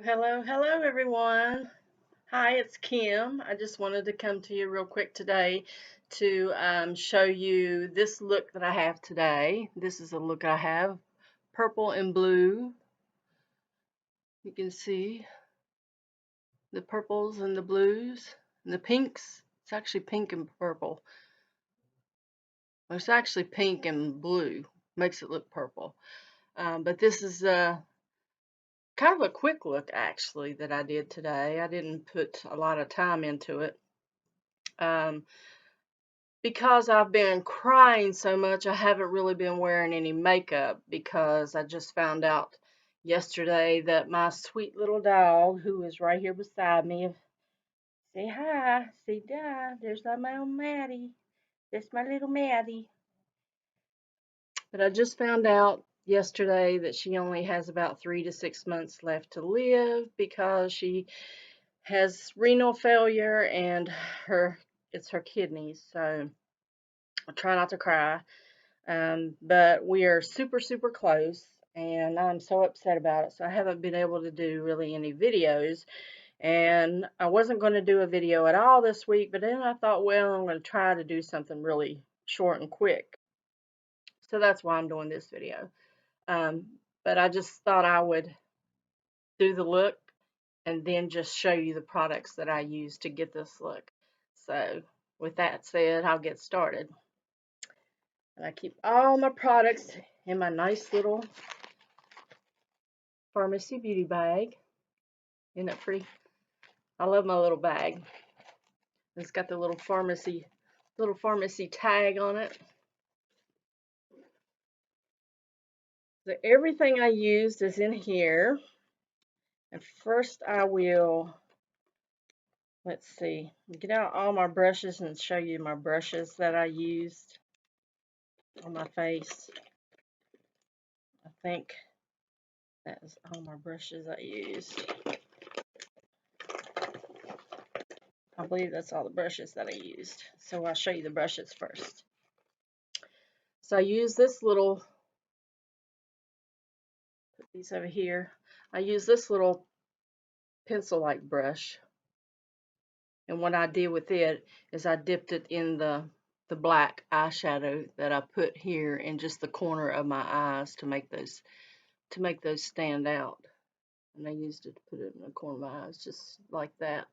Hello, everyone. Hi, it's Kim. I just wanted to come to you real quick today to show you this look that I have today. This is a look I have, purple and blue. You can see the purples and the blues and the pinks. It's actually pink and purple. Well, it's actually pink and blue. Makes it look purple. But this is kind of a quick look actually that I did today. I didn't put a lot of time into it. Um, because I've been crying so much, I haven't really been wearing any makeup because I just found out yesterday that my sweet little dog, who is right here beside me, say hi, say hi, there's my old Maddie. That's my little Maddie. But I just found out yesterday that she only has about 3 to 6 months left to live because she has renal failure and it's her kidneys. So I try not to cry. But we are super, super close, and I'm so upset about it. So I haven't been able to do really any videos, and I wasn't going to do a video at all this week, but then I thought, well, I'm going to try to do something really short and quick. So that's why I'm doing this video. Um, but I just thought I would do the look and then just show you the products that I use to get this look. So with that said, I'll get started. And I keep all my products in my nice little Farmasi beauty bag. Isn't that pretty? I love my little bag. It's got the little pharmacy tag on it. So everything I used is in here. And first I will, let's see, get out all my brushes and show you my brushes that I used on my face. I think that is all my brushes I used. I believe that's all the brushes that I used. So I'll show you the brushes first. So I use this little, put these over here. I use this little pencil-like brush. And what I did with it is I dipped it in the black eyeshadow that I put here in just the corner of my eyes to make those stand out. And I used it to put it in the corner of my eyes just like that.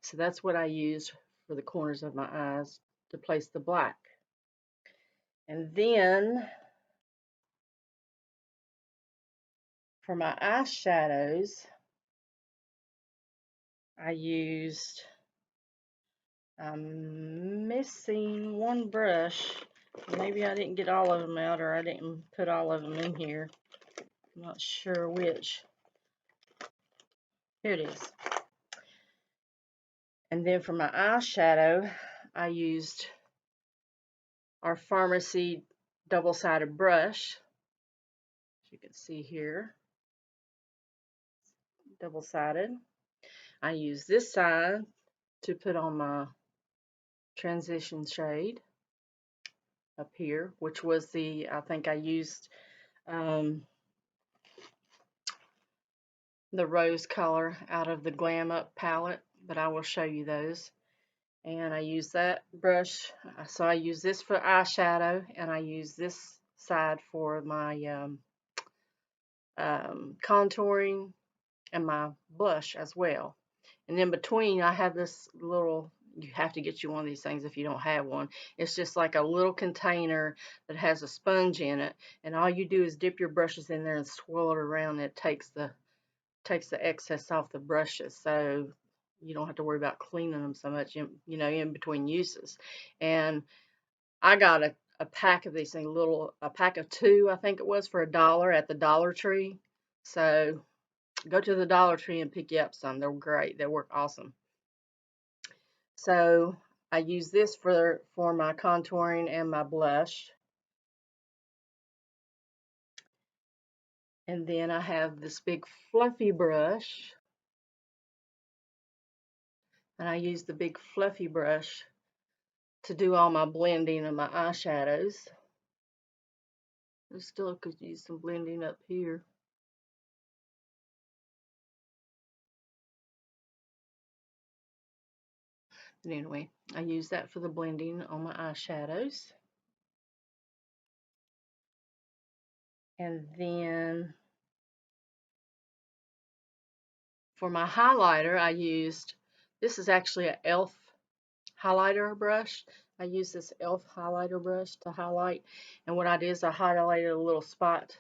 So that's what I used for the corners of my eyes to place the black. And then for my eyeshadows, I used, I'm missing one brush. Maybe I didn't get all of them out, or I didn't put all of them in here. I'm not sure which. Here it is. And then for my eyeshadow, I used our Farmasi double-sided brush. As you can see here, double-sided. I use this side to put on my transition shade up here, which was I think I used the rose color out of the Glam Up palette, but I will show you those. And I use that brush, so I use this for eyeshadow, and I use this side for my contouring and my blush as well. And in between, I have this little, you have to get you one of these things if you don't have one. It's just like a little container that has a sponge in it, and all you do is dip your brushes in there and swirl it around, and it takes the excess off the brushes, so you don't have to worry about cleaning them so much in between uses. And I got a pack of these things, a pack of 2, I think it was, for $1 at the Dollar Tree. So go to the Dollar Tree and pick you up some. They're great. They work awesome. So I use this for my contouring and my blush. And then I have this big fluffy brush. And I use the big fluffy brush to do all my blending of my eyeshadows. I still could use some blending up here. But anyway, I use that for the blending on my eyeshadows. And then for my highlighter, I used, this is actually an e.l.f. highlighter brush. I use this e.l.f. highlighter brush to highlight. And what I did is I highlighted a little spot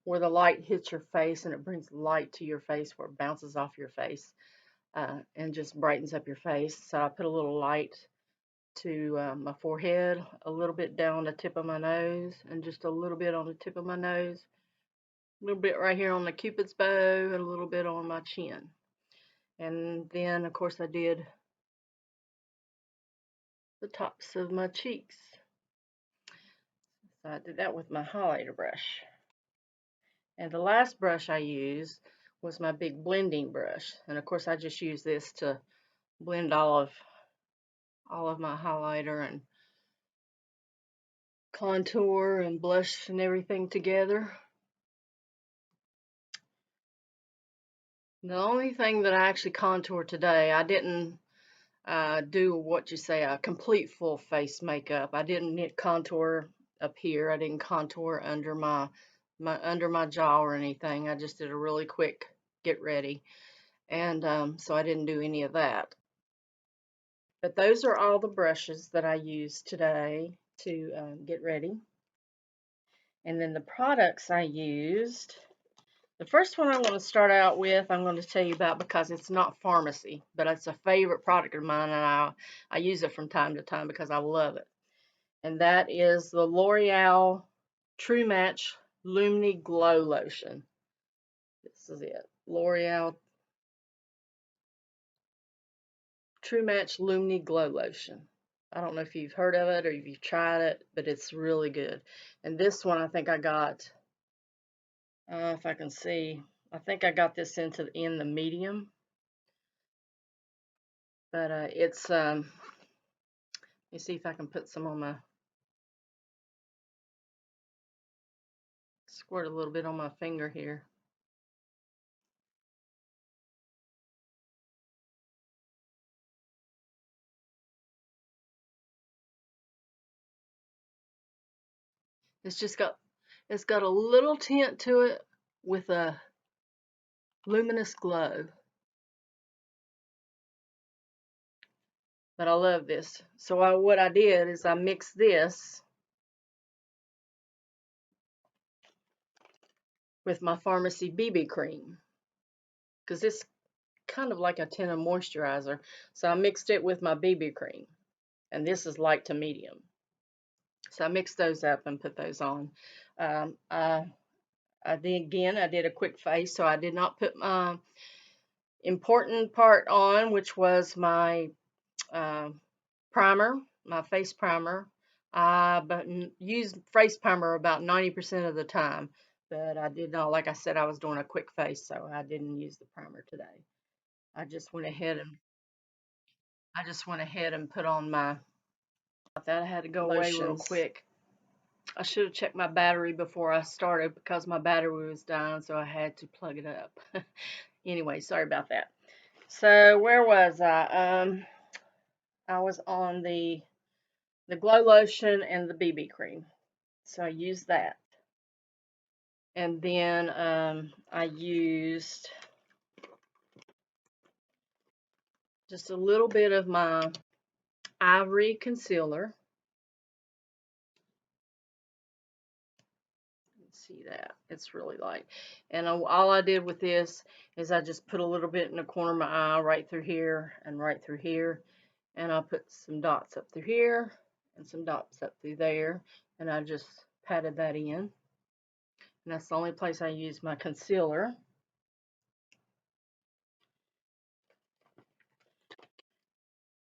where the light hits your face and it brings light to your face where it bounces off your face and just brightens up your face. So I put a little light to my forehead, a little bit down the tip of my nose, and just a little bit on the tip of my nose, a little bit right here on the Cupid's bow, and a little bit on my chin. And then, of course, I did the tops of my cheeks. So I did that with my highlighter brush. And the last brush I used was my big blending brush. And of course, I just use this to blend all of my highlighter and contour and blush and everything together. The only thing that I actually contoured today, I didn't do what you say a complete full face makeup. I didn't contour up here. I didn't contour under my under my jaw or anything. I just did a really quick get ready, and so I didn't do any of that. But those are all the brushes that I used today to get ready. And then the products I used. The first one I'm going to start out with, I'm going to tell you about because it's not Farmasi, but it's a favorite product of mine, and I use it from time to time because I love it. And that is the L'Oreal True Match Lumini Glow Lotion. This is it. L'Oreal True Match Lumini Glow Lotion. I don't know if you've heard of it or if you've tried it, but it's really good. And this one I think I got, if I can see, I think I got this in the medium. But it's, let me see if I can put some on my, squirt a little bit on my finger here. It's got a little tint to it with a luminous glow. But I love this. So what I did is I mixed this with my Farmasi BB cream, because this kind of like a tinted moisturizer. So I mixed it with my BB cream, and this is light to medium. So I mixed those up and put those on. I did a quick face, so I did not put my important part on, which was my primer, my face primer. But use face primer about 90% of the time. But I did not, like I said, I was doing a quick face, so I didn't use the primer today. I just went ahead and put on my. I thought I had to go away real quick. I should have checked my battery before I started because my battery was dying, so I had to plug it up. Anyway, sorry about that. So where was I? I was on the glow lotion and the BB cream. So I used that. And then I used just a little bit of my Ivory concealer. See that? It's really light. And all I did with this is I just put a little bit in the corner of my eye, right through here and right through here. And I'll put some dots up through here and some dots up through there. And I just patted that in. And that's the only place I use my concealer.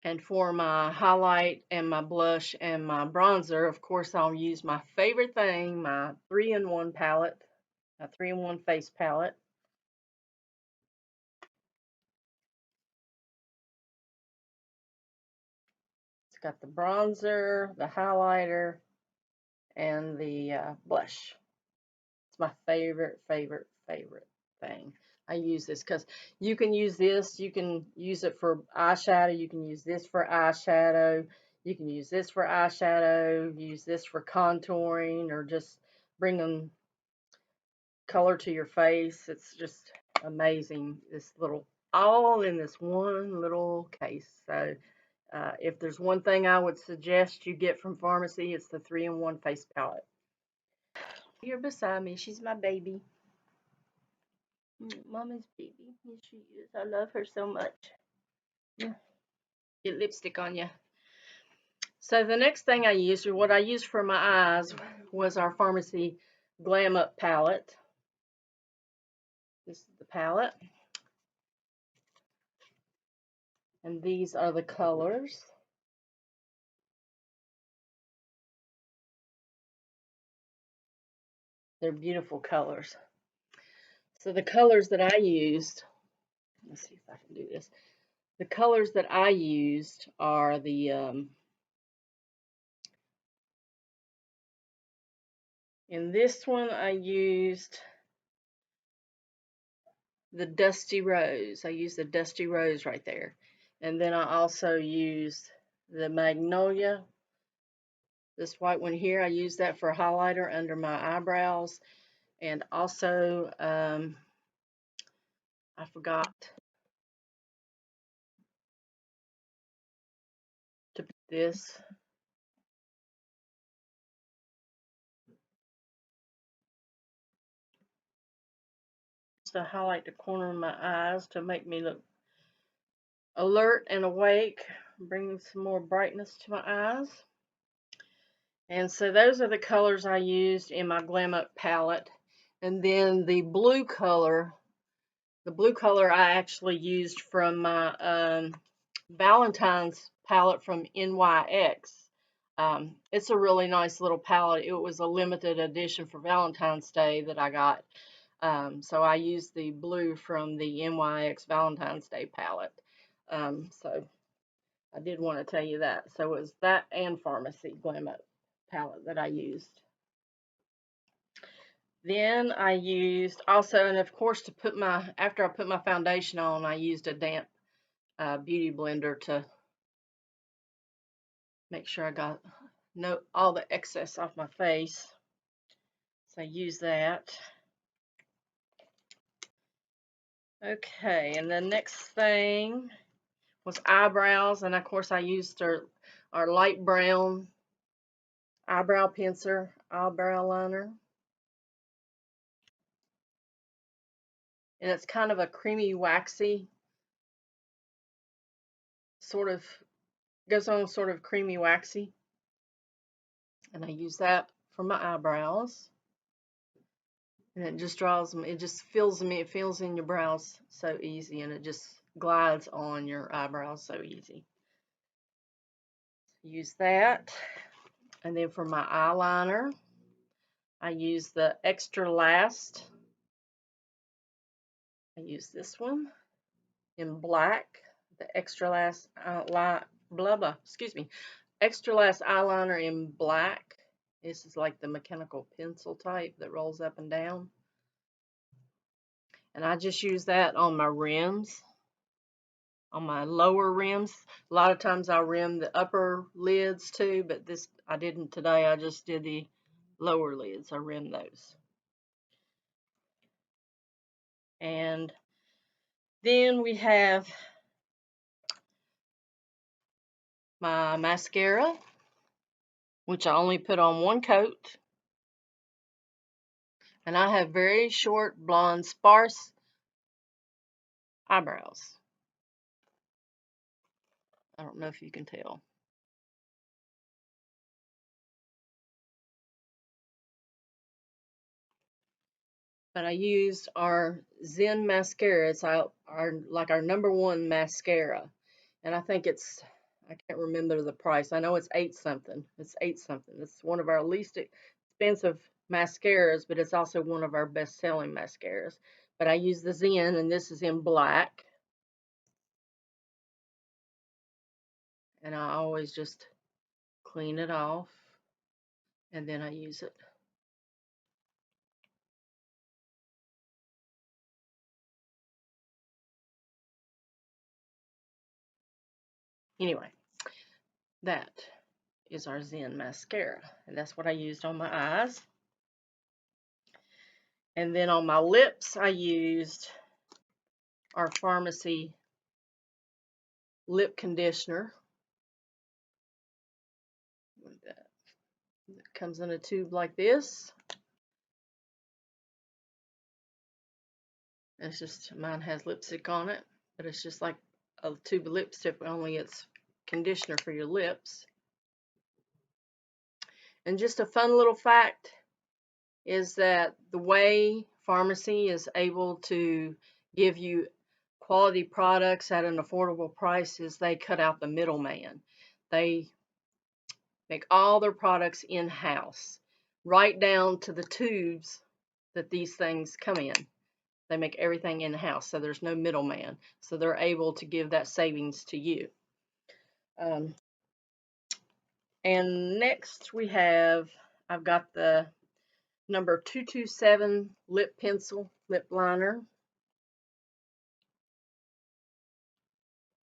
And for my highlight and my blush and my bronzer, of course, I'll use my favorite thing, my 3-in-1 palette, a 3-in-1 face palette. It's got the bronzer, the highlighter, and the blush. It's my favorite thing. I use this because you can use this. You can use it for eyeshadow. You can use this for eyeshadow. You can use this for eyeshadow. Use this for contouring or just bringing color to your face. It's just amazing. This little, all in this one little case. So if there's one thing I would suggest you get from Farmasi, it's the 3-in-1 face palette. Here beside me, she's my baby. Mama's baby. Here she is. I love her so much. Yeah. Get lipstick on you. So the next thing I used, or what I used for my eyes, was our Farmasi Glam Up palette. This is the palette. And these are the colors. They're beautiful colors. So the colors that I used, let's see if I can do this. The colors that I used are the, in this one I used the Dusty Rose. I used the Dusty Rose right there. And then I also used the Magnolia. This white one here, I used that for highlighter under my eyebrows. And also, I forgot to put this. To highlight the corner of my eyes to make me look alert and awake, bringing some more brightness to my eyes. And so those are the colors I used in my Glam Up palette. And then the blue color I actually used from my Valentine's palette from NYX. It's a really nice little palette. It was a limited edition for Valentine's Day that I got. So I used the blue from the NYX Valentine's Day palette. So I did want to tell you that. So it was that and Farmasi Glam Up palette that I used. Then I used also, and of course, to put after I put my foundation on, I used a damp beauty blender to make sure I got all the excess off my face. So I used that. Okay, and the next thing was eyebrows, and of course I used our light brown eyebrow pencil, eyebrow liner. And it's kind of a creamy, waxy, sort of, goes on sort of creamy, waxy. And I use that for my eyebrows. And it just draws them, it just fills in your brows so easy, and it just glides on your eyebrows so easy. Use that. And then for my eyeliner, I use the Extra Last. I use this one in black, the Extra Last Extra Last eyeliner in black. This is like the mechanical pencil type that rolls up and down. And I just use that on my rims, on my lower rims. A lot of times I'll rim the upper lids too, but this I didn't today. I just did the lower lids. I rimmed those. And then we have my mascara, which I only put on one coat. And I have very short, blonde, sparse eyebrows. I don't know if you can tell. But I used our Zen mascara. It's our #1 mascara. And I think I can't remember the price. I know it's 8 something. It's 8 something. It's one of our least expensive mascaras, but it's also one of our best selling mascaras. But I use the Zen, and this is in black. And I always just clean it off, and then I use it. Anyway, that is our Zen mascara, and that's what I used on my eyes. And then on my lips, I used our Farmasi lip conditioner. It comes in a tube like this. It's just, mine has lipstick on it, but it's just like a tube of lipstick, only it's conditioner for your lips. And just a fun little fact is that the way Farmasi is able to give you quality products at an affordable price is they cut out the middleman. They make all their products in-house, right down to the tubes that these things come in. They make everything in-house, so there's no middleman. So they're able to give that savings to you. And next I've got the number 227 lip pencil, lip liner.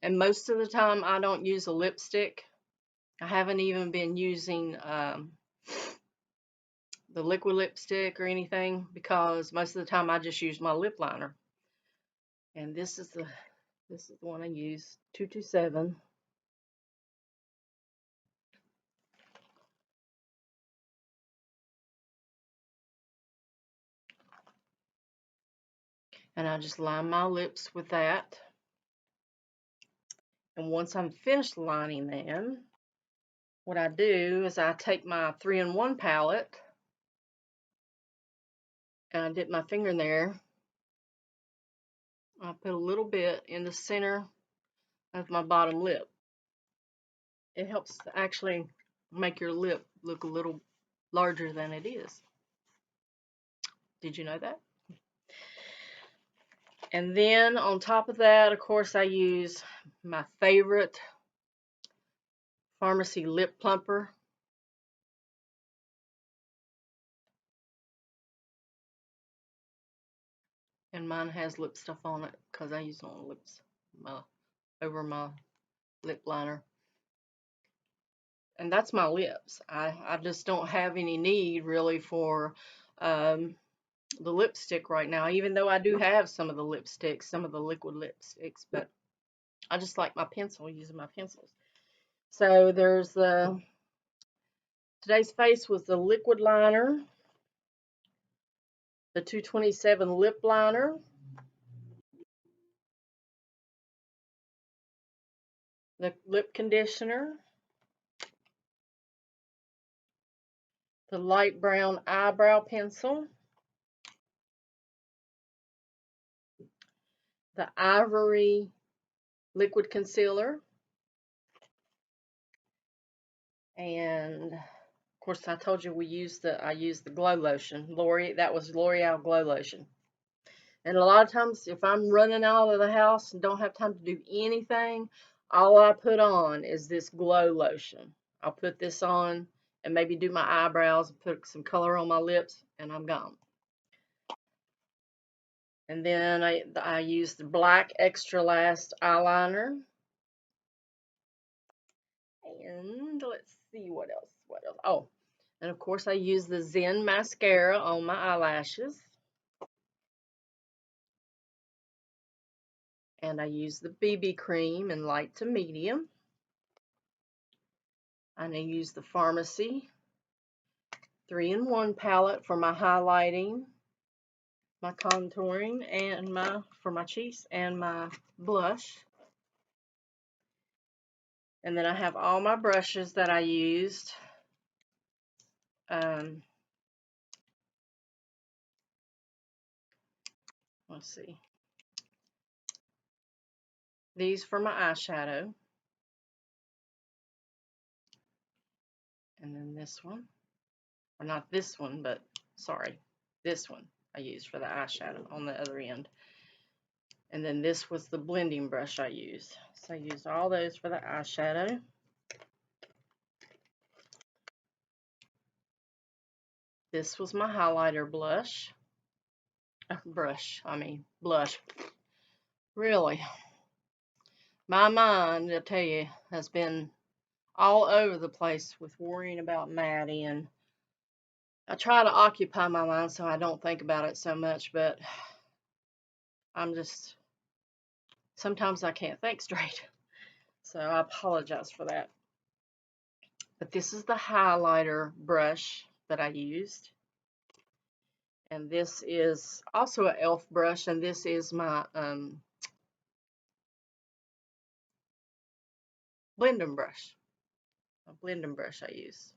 And most of the time I don't use a lipstick. I haven't even been using the liquid lipstick or anything, because most of the time I just use my lip liner. And this is the one I use, 227. And I just line my lips with that. And once I'm finished lining them, what I do is I take my 3-in-1 palette and I dip my finger in there. I put a little bit in the center of my bottom lip. It helps to actually make your lip look a little larger than it is. Did you know that? And then on top of that, of course, I use my favorite Farmasi lip plumper. And mine has lip stuff on it because I use it on lips, over my lip liner. And that's my lips. I just don't have any need really for the lipstick right now, even though I do have some of the lipsticks, some of the liquid lipsticks, but I just like my pencil, using my pencils. So there's today's face was the liquid liner, the 227 lip liner, the lip conditioner, the light brown eyebrow pencil, the ivory liquid concealer, and of course I told you I used the glow lotion. That was L'Oreal glow lotion. And a lot of times if I'm running out of the house and don't have time to do anything, all I put on is this glow lotion. I'll put this on and maybe do my eyebrows, put some color on my lips, and I'm gone. And then I use the black Extra Last eyeliner. And let's see what else. Oh, and of course I use the Zen mascara on my eyelashes. And I use the BB cream in light to medium. And I use the Farmasi 3-in-1 palette for my highlighting, my contouring, and for my cheeks and my blush. And then I have all my brushes that I used. Let's see. These for my eyeshadow. And then this one. Or not this one, but sorry, this one I used for the eyeshadow on the other end. And then this was the blending brush I used. So I used all those for the eyeshadow. This was my highlighter blush. Blush. Really. My mind, I tell you, has been all over the place with worrying about Maddie, and I try to occupy my mind so I don't think about it so much, but I'm just, sometimes I can't think straight. So I apologize for that. But this is the highlighter brush that I used. And this is also an e.l.f. brush, and this is my blending brush. A blending brush I use.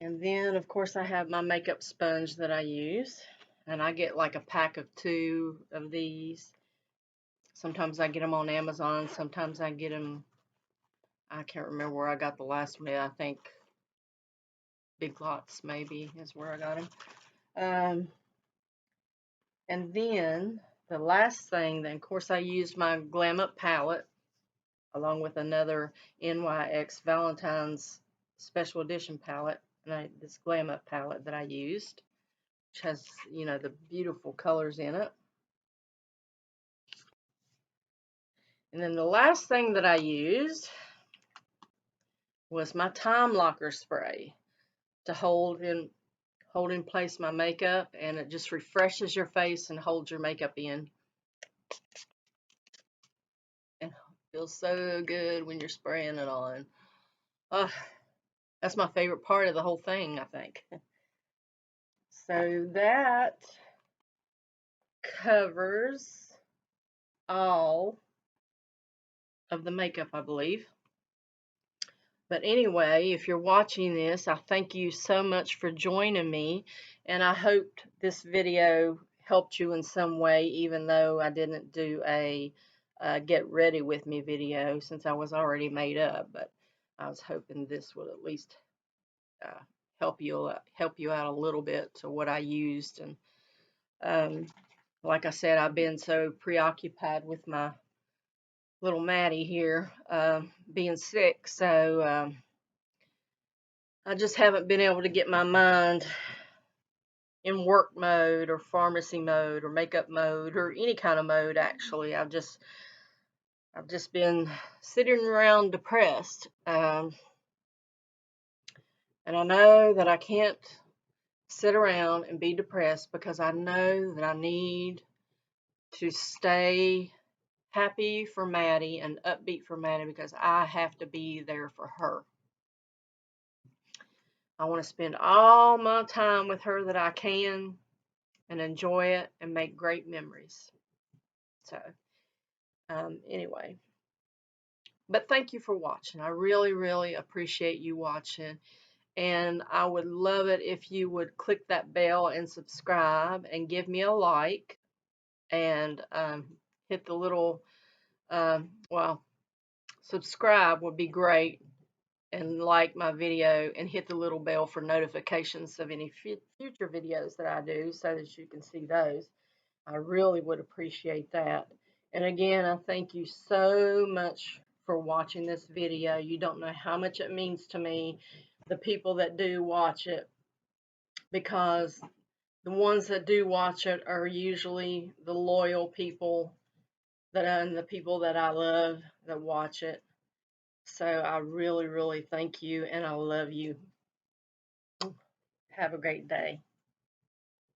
And then, of course, I have my makeup sponge that I use. And I get like a pack of 2 of these. Sometimes I get them on Amazon. Sometimes I get them, I can't remember where I got the last one. I think Big Lots maybe is where I got them. And then the last thing, then of course I used my Glam Up palette along with another NYX Valentine's Special Edition palette, and this Glam Up palette that I used, which has, you know, the beautiful colors in it. And then the last thing that I used was my Time Locker spray to hold in place my makeup, and it just refreshes your face and holds your makeup in. And it feels so good when you're spraying it on. Oh, that's my favorite part of the whole thing, I think. So that covers all of the makeup, I believe. But anyway, if you're watching this, I thank you so much for joining me, and I hope this video helped you in some way, even though I didn't do a get ready with me video since I was already made up. But I was hoping this would at least help you out a little bit to what I used. And like I said, I've been so preoccupied with my little Maddie here being sick, so I just haven't been able to get my mind in work mode or pharmacy mode or makeup mode or any kind of mode. Actually, I've just been sitting around depressed, and I know that I can't sit around and be depressed because I know that I need to stay happy for Maddie and upbeat for Maddie because I have to be there for her. I want to spend all my time with her that I can and enjoy it and make great memories. So, anyway, but thank you for watching. I really, really appreciate you watching. And I would love it if you would click that bell and subscribe and give me a like and hit the little, well, subscribe would be great, and like my video and hit the little bell for notifications of any future videos that I do so that you can see those. I really would appreciate that. And again, I thank you so much for watching this video. You don't know how much it means to me, the people that do watch it, because the ones that do watch it are usually the loyal people and the people that I love that watch it. So I really, really thank you, and I love you. Have a great day.